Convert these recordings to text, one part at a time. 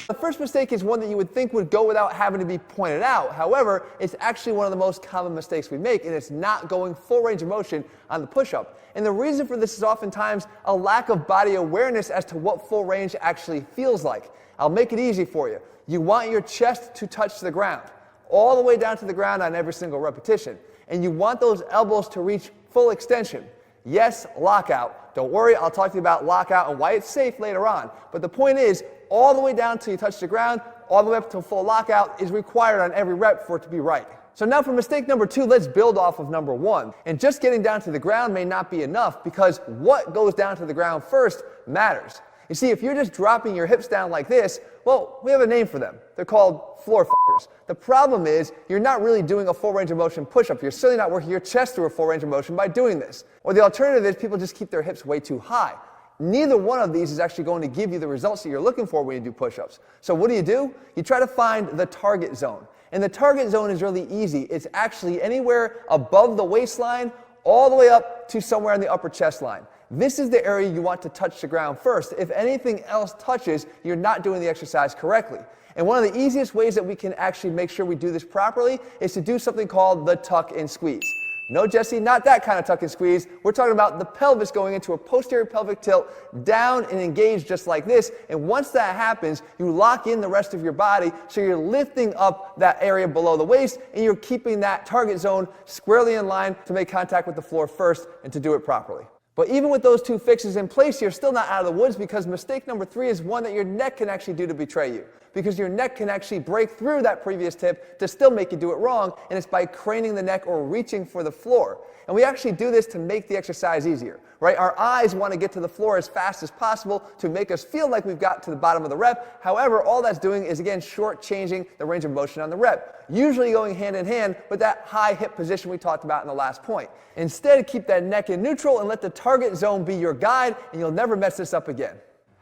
The first mistake is one that you would think would go without having to be pointed out. However, it's actually one of the most common mistakes we make, and it's not going full range of motion on the push-up. And the reason for this is oftentimes a lack of body awareness as to what full range actually feels like. I'll make it easy for you. You want your chest to touch the ground, all the way down to the ground on every single repetition. And you want those elbows to reach full extension. Yes, lockout. Don't worry, I'll talk to you about lockout and why it's safe later on. But the point is, all the way down till you touch the ground, all the way up to full lockout is required on every rep for it to be right. So now for mistake number 2, let's build off of number 1. And just getting down to the ground may not be enough because what goes down to the ground first matters. You see, if you're just dropping your hips down like this, well, we have a name for them. They're called floor f***ers. The problem is you're not really doing a full range of motion push-up. You're certainly not working your chest through a full range of motion by doing this. Or the alternative is people just keep their hips way too high. Neither one of these is actually going to give you the results that you're looking for when you do push-ups. So what do? You try to find the target zone. And the target zone is really easy. It's actually anywhere above the waistline all the way up to somewhere in the upper chest line. This is the area you want to touch the ground first. If anything else touches, you're not doing the exercise correctly. And one of the easiest ways that we can actually make sure we do this properly is to do something called the tuck and squeeze. No, Jesse, not that kind of tuck and squeeze. We're talking about the pelvis going into a posterior pelvic tilt, down and engaged just like this. And once that happens, you lock in the rest of your body, so you're lifting up that area below the waist, and you're keeping that target zone squarely in line to make contact with the floor first and to do it properly. But even with those 2 fixes in place, you're still not out of the woods, because mistake number 3 is one that your neck can actually do to betray you. Because your neck can actually break through that previous tip to still make you do it wrong, and it's by craning the neck or reaching for the floor. And we actually do this to make the exercise easier, right? Our eyes want to get to the floor as fast as possible to make us feel like we've got to the bottom of the rep. However, all that's doing is, again, short-changing the range of motion on the rep, usually going hand in hand with that high hip position we talked about in the last point. Instead, keep that neck in neutral and let the target zone be your guide, and you'll never mess this up again.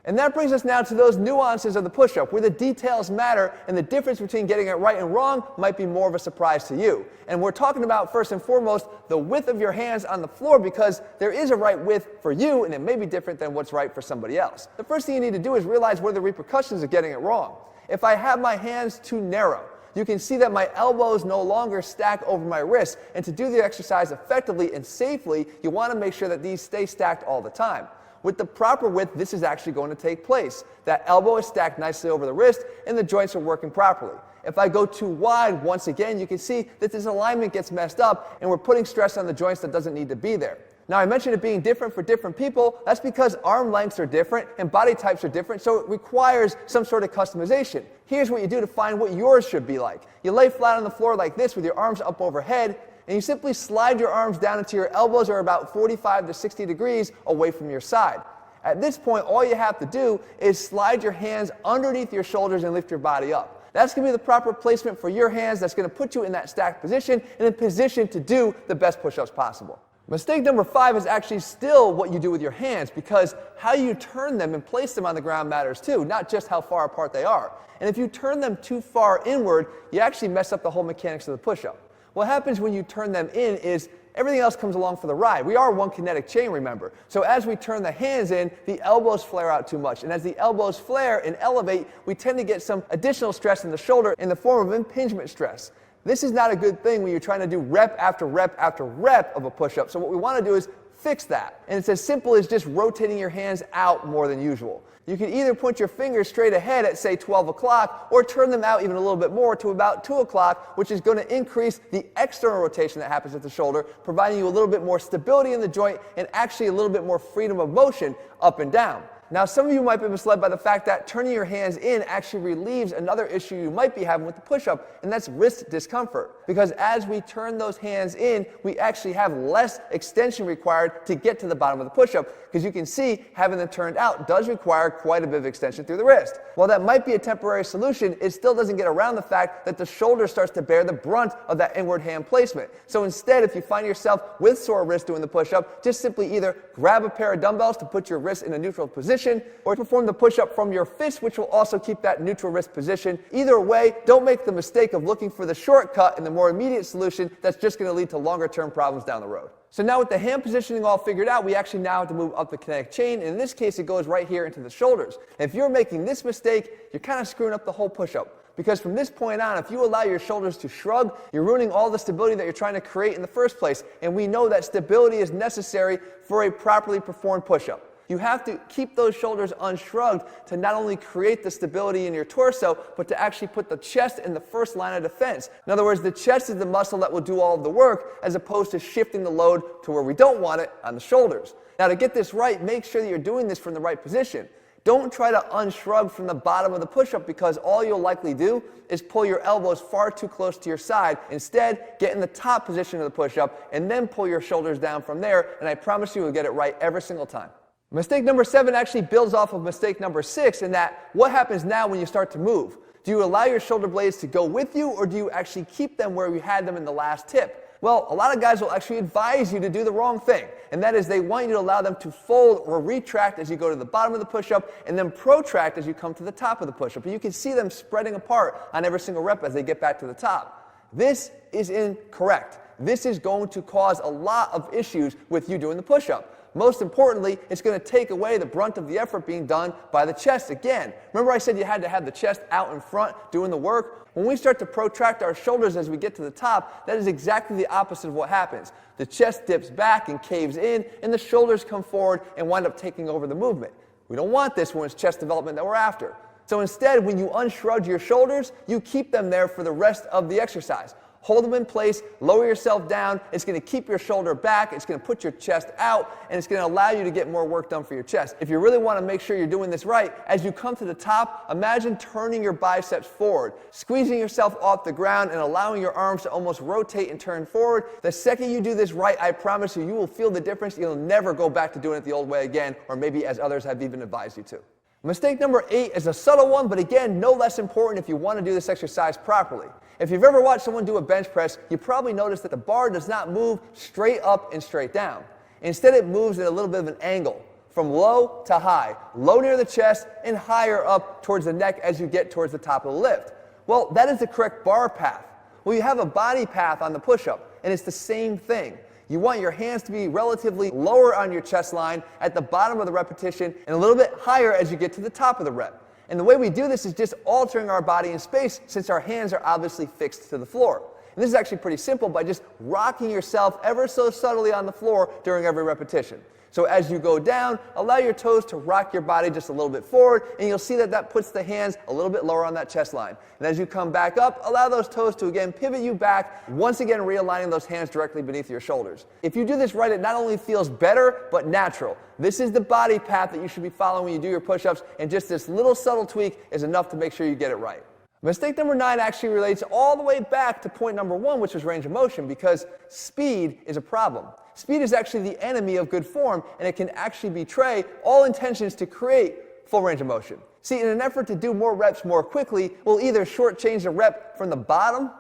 And that brings us now to those nuances of the push-up, where the details matter, and the difference between getting it right and wrong might be more of a surprise to you. And we're talking about, first and foremost, the width of your hands on the floor, because there is a right width for you, and it may be different than what's right for somebody else. The first thing you need to do is realize what are the repercussions of getting it wrong. If I have my hands too narrow, you can see that my elbows no longer stack over my wrists, and to do the exercise effectively and safely, you want to make sure that these stay stacked all the time. With the proper width, this is actually going to take place. That elbow is stacked nicely over the wrist, and the joints are working properly. If I go too wide, once again, you can see that this alignment gets messed up, and we're putting stress on the joints that doesn't need to be there. Now, I mentioned it being different for different people. That's because arm lengths are different and body types are different, so it requires some sort of customization. Here's what you do to find what yours should be like. You lay flat on the floor like this with your arms up overhead, and you simply slide your arms down until your elbows are about 45 to 60 degrees away from your side. At this point, all you have to do is slide your hands underneath your shoulders and lift your body up. That's going to be the proper placement for your hands. That's going to put you in that stacked position and in position to do the best push-ups possible. Mistake number 5 is actually still what you do with your hands, because how you turn them and place them on the ground matters too, not just how far apart they are. And if you turn them too far inward, you actually mess up the whole mechanics of the push-up. What happens when you turn them in is everything else comes along for the ride. We are one kinetic chain, remember. So as we turn the hands in, the elbows flare out too much. And as the elbows flare and elevate, we tend to get some additional stress in the shoulder in the form of impingement stress. This is not a good thing when you're trying to do rep after rep after rep of a push-up. So what we want to do is fix that. And it's as simple as just rotating your hands out more than usual. You can either point your fingers straight ahead at, say, 12 o'clock, or turn them out even a little bit more to about 2 o'clock, which is going to increase the external rotation that happens at the shoulder, providing you a little bit more stability in the joint and actually a little bit more freedom of motion up and down. Now, some of you might be misled by the fact that turning your hands in actually relieves another issue you might be having with the push-up, and that's wrist discomfort. Because as we turn those hands in, we actually have less extension required to get to the bottom of the push-up. Because you can see, having them turned out does require quite a bit of extension through the wrist. While that might be a temporary solution, it still doesn't get around the fact that the shoulder starts to bear the brunt of that inward hand placement. So instead, if you find yourself with sore wrist doing the push-up, just simply either grab a pair of dumbbells to put your wrist in a neutral position, position, or perform the push-up from your fist, which will also keep that neutral wrist position. Either way, don't make the mistake of looking for the shortcut and the more immediate solution that's just going to lead to longer-term problems down the road. So now with the hand positioning all figured out, we actually now have to move up the kinetic chain, and in this case it goes right here into the shoulders. And if you're making this mistake, you're kind of screwing up the whole push-up. Because from this point on, if you allow your shoulders to shrug, you're ruining all the stability that you're trying to create in the first place. And we know that stability is necessary for a properly performed push-up. You have to keep those shoulders unshrugged to not only create the stability in your torso, but to actually put the chest in the first line of defense. In other words, the chest is the muscle that will do all of the work, as opposed to shifting the load to where we don't want it, on the shoulders. Now to get this right, make sure that you're doing this from the right position. Don't try to unshrug from the bottom of the push-up, because all you'll likely do is pull your elbows far too close to your side. Instead, get in the top position of the push-up and then pull your shoulders down from there, and I promise you will get it right every single time. Mistake number 7 actually builds off of mistake number 6, in that what happens now when you start to move? Do you allow your shoulder blades to go with you, or do you actually keep them where you had them in the last tip? Well, a lot of guys will actually advise you to do the wrong thing, and that is they want you to allow them to fold or retract as you go to the bottom of the push-up, and then protract as you come to the top of the push-up. And you can see them spreading apart on every single rep as they get back to the top. This is incorrect. This is going to cause a lot of issues with you doing the push-up. Most importantly, it's going to take away the brunt of the effort being done by the chest again. Remember I said you had to have the chest out in front doing the work? When we start to protract our shoulders as we get to the top, that is exactly the opposite of what happens. The chest dips back and caves in, and the shoulders come forward and wind up taking over the movement. We don't want this when it's chest development that we're after. So instead, when you unshrug your shoulders, you keep them there for the rest of the exercise. Hold them in place, lower yourself down. It's going to keep your shoulder back, it's going to put your chest out, and it's going to allow you to get more work done for your chest. If you really want to make sure you're doing this right, as you come to the top, imagine turning your biceps forward, squeezing yourself off the ground and allowing your arms to almost rotate and turn forward. The second you do this right, I promise you, you will feel the difference. You'll never go back to doing it the old way again, or maybe as others have even advised you to. Mistake number 8 is a subtle one, but again, no less important if you want to do this exercise properly. If you've ever watched someone do a bench press, you probably noticed that the bar does not move straight up and straight down. Instead, it moves at a little bit of an angle, from low to high, low near the chest and higher up towards the neck as you get towards the top of the lift. Well, that is the correct bar path. Well, you have a body path on the push-up, and it's the same thing. You want your hands to be relatively lower on your chest line at the bottom of the repetition and a little bit higher as you get to the top of the rep. And the way we do this is just altering our body in space, since our hands are obviously fixed to the floor. And this is actually pretty simple, by just rocking yourself ever so subtly on the floor during every repetition. So as you go down, allow your toes to rock your body just a little bit forward, and you'll see that that puts the hands a little bit lower on that chest line. And as you come back up, allow those toes to again pivot you back, once again realigning those hands directly beneath your shoulders. If you do this right, it not only feels better, but natural. This is the body path that you should be following when you do your push-ups, and just this little subtle tweak is enough to make sure you get it right. Mistake number 9 actually relates all the way back to point number 1, which was range of motion, because speed is a problem. Speed is actually the enemy of good form, and it can actually betray all intentions to create full range of motion. See, in an effort to do more reps more quickly, we'll either shortchange the rep from the bottom,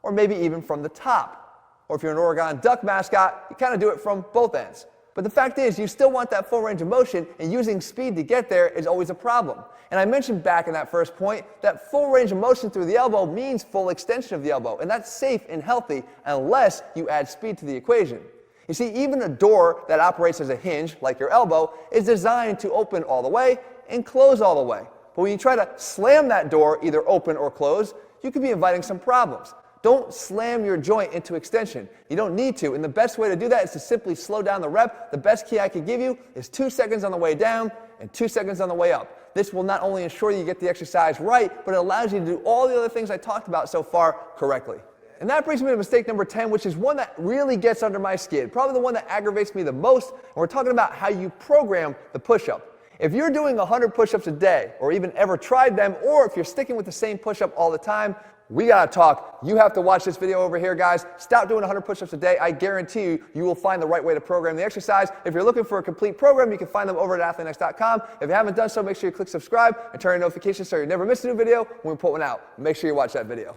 or maybe even from the top. Or if you're an Oregon Duck mascot, you kind of do it from both ends. But the fact is, you still want that full range of motion, and using speed to get there is always a problem. And I mentioned back in that first point that full range of motion through the elbow means full extension of the elbow, and that's safe and healthy unless you add speed to the equation. You see, even a door that operates as a hinge, like your elbow, is designed to open all the way and close all the way. But when you try to slam that door, either open or close, you could be inviting some problems. Don't slam your joint into extension. You don't need to, and the best way to do that is to simply slow down the rep. The best key I can give you is 2 seconds on the way down and 2 seconds on the way up. This will not only ensure you get the exercise right, but it allows you to do all the other things I talked about so far correctly. And that brings me to mistake number 10, which is one that really gets under my skin, probably the one that aggravates me the most, and we're talking about how you program the push-up. If you're doing 100 push-ups a day, or even ever tried them, or if you're sticking with the same push-up all the time, we gotta talk. You have to watch this video over here, guys. Stop doing 100 push-ups a day. I guarantee you, you will find the right way to program the exercise. If you're looking for a complete program, you can find them over at ATHLEAN-X.com. If you haven't done so, make sure you click subscribe and turn on notifications so you never miss a new video when we put one out. Make sure you watch that video.